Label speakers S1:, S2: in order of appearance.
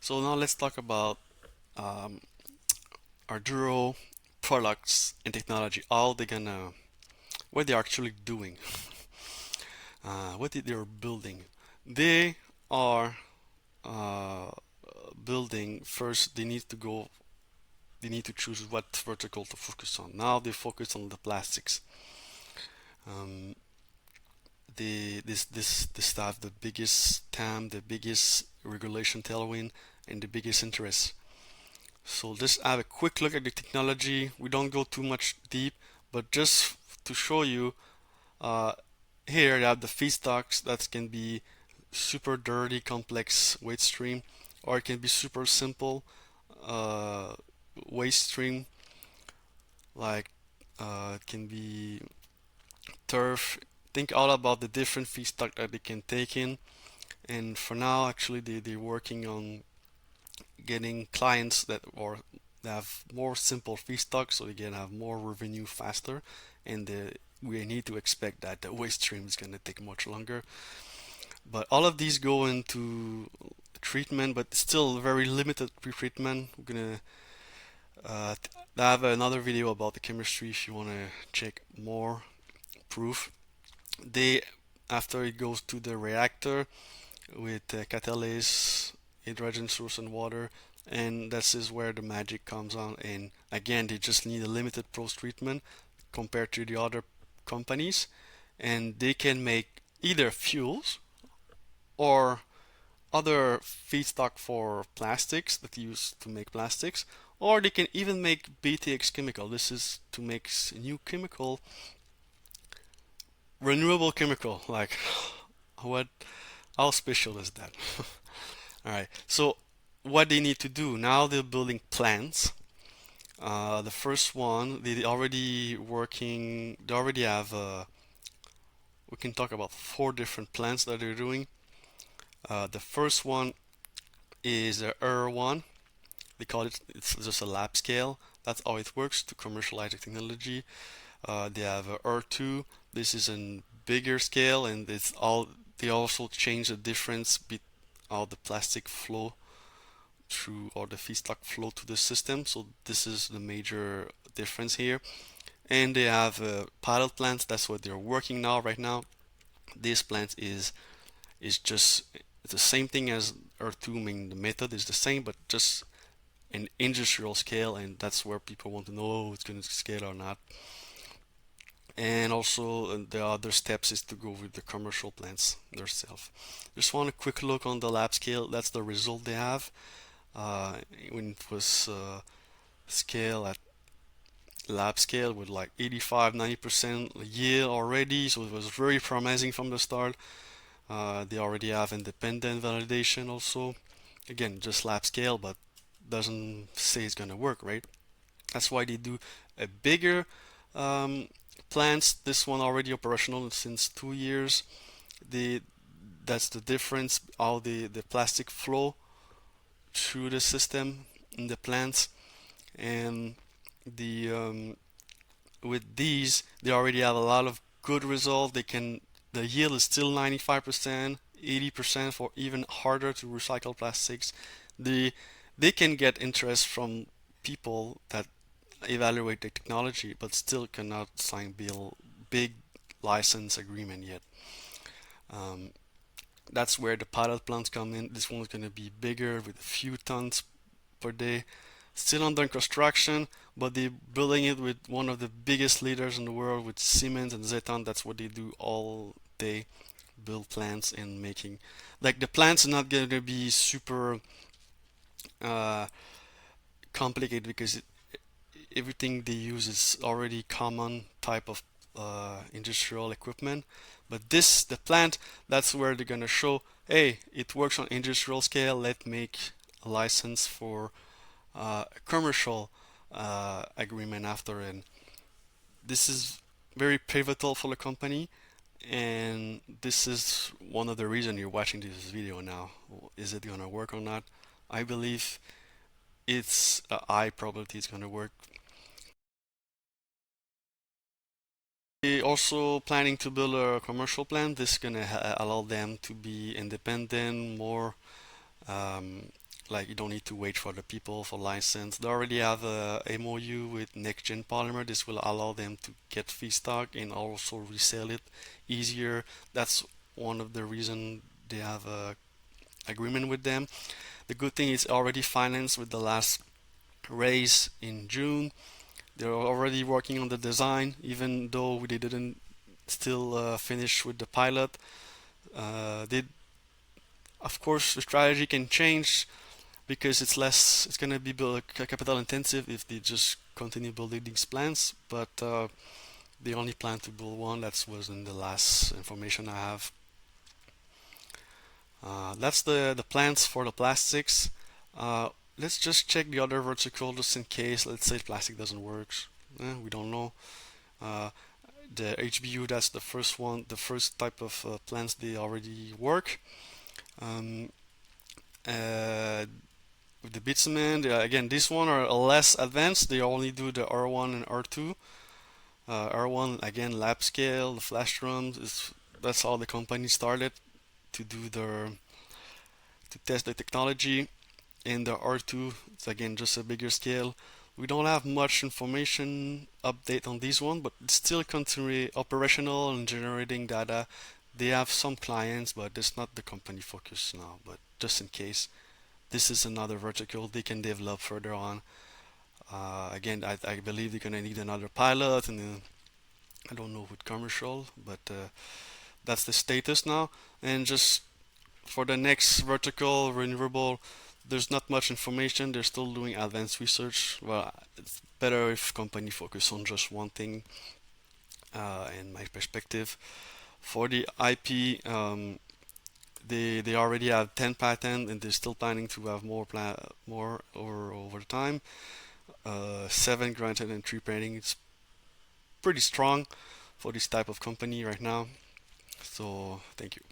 S1: So now let's talk about um, Aduro products and technology. What they're actually doing, they're building. They are uh, building first. They need to choose what vertical to focus on. Now they focus on the plastics. Um, this have the biggest TAM, the biggest regulation tailwind, and the biggest interest. So just have a quick look at the technology. We don't go too much deep, but just to show you, uh, here you have the feedstocks that can be super dirty, complex waste stream, or it can be super simple uh, waste stream, like it can be turf. Think all about the different feedstock that they can take in. And for now, actually, they're working on getting clients that have more simple feedstock so they can have more revenue faster. And we need to expect that the waste stream is going to take much longer. But all of these go into treatment, but still very limited pre-treatment. We're gonna have another video about the chemistry if you want to check more proof. They After it goes to the reactor with catalase, hydrogen source, and water, and this is where the magic comes on. And again, they just need a limited post-treatment compared to the other companies, and they can make either fuels or other feedstock for plastics that use to make plastics, or they can even make BTX chemical. This is to make new chemical, renewable chemical. Like, what? How special is that? All right. So what they need to do now? They're building plants. The first one, they already working. They already have. We can talk about 4 different plants that they're doing. The first one is a R1. They call it. It's just a lab scale. That's how it works to commercialize the technology. They have a R2. This is a bigger scale, and it's all. They also change the difference between how the plastic flow through or the feedstock flow to the system. So this is the major difference here. And they have pilot plants. That's what they're working now. Right now, this plant is just it's the same thing as R2. I mean, the method is the same, but just an industrial scale, and that's where people want to know it's going to scale or not. And also the other steps is to go with the commercial plants themselves. Just want a quick look on the lab scale. That's the result they have. When it was scale at lab scale with like 85-90% yield already, so it was very promising from the start. They already have independent validation also. Again, just lab scale, but doesn't say it's gonna work, right? That's why they do a bigger um, plants. This one already operational since 2 years. The That's the difference how the plastic flow through the system in the plants. And the with these they already have a lot of good results. The yield is still 95%, 80% for even harder to recycle plastics. the they can get interest from people that evaluate the technology but still cannot sign big license agreement yet. um, that's where the pilot plants come in. This one's going to be bigger with a few tons per day, still under construction, but they're building it with one of the biggest leaders in the world, with Siemens and Zeton. That's what they do all day, build plants and making. Like, the plants are not going to be super uh, complicated because everything they use is already common type of industrial equipment. But the plant, that's where they're gonna show, hey, it works on industrial scale. Let's make a license for a commercial agreement after. And this is very pivotal for the company. And this is one of the reasons you're watching this video now. Is it gonna work or not? I believe it's a high probability it's gonna work. They also planning to build a commercial plant. This is gonna allow them to be independent, more um, like you don't need to wait for the people for license. They already have a MOU with Next Gen Polymer. This will allow them to get feedstock and also resell it easier. That's one of the reason they have a agreement with them. The good thing is already financed with the last raise in June. They're already working on the design, even though they didn't still finish with the pilot. They, of course, the strategy can change because it's gonna be capital intensive if they just continue building these plants. But they only plan to build one. That was in the last information I have. That's the plans for the plastics. Uh, let's just check the other vertical just in case. Let's say plastic doesn't work. We don't know. Uh, the HBU, that's the first one, the first type of plants they already work. Um, uh, with the bitumen, again, this one are less advanced. They only do the R1 and R2. R1 again, lab scale, the flash drums. That's how the company started to do their to test the technology. And the R2, it's again just a bigger scale. We don't have much information update on this one, but it's still continually operational and generating data. They have some clients, but it's not the company focus now. But just in case, this is another vertical they can develop further on. Again, I believe they're gonna need another pilot, and then I don't know with commercial, but that's the status now. And just for the next vertical renewable, there's not much information. They're still doing advanced research. Well, it's better if company focus on just one thing, in my perspective. For the IP, they already have 10 patents and they're still planning to have more over time. 7 granted and 3 pending. It's pretty strong for this type of company right now. So thank you.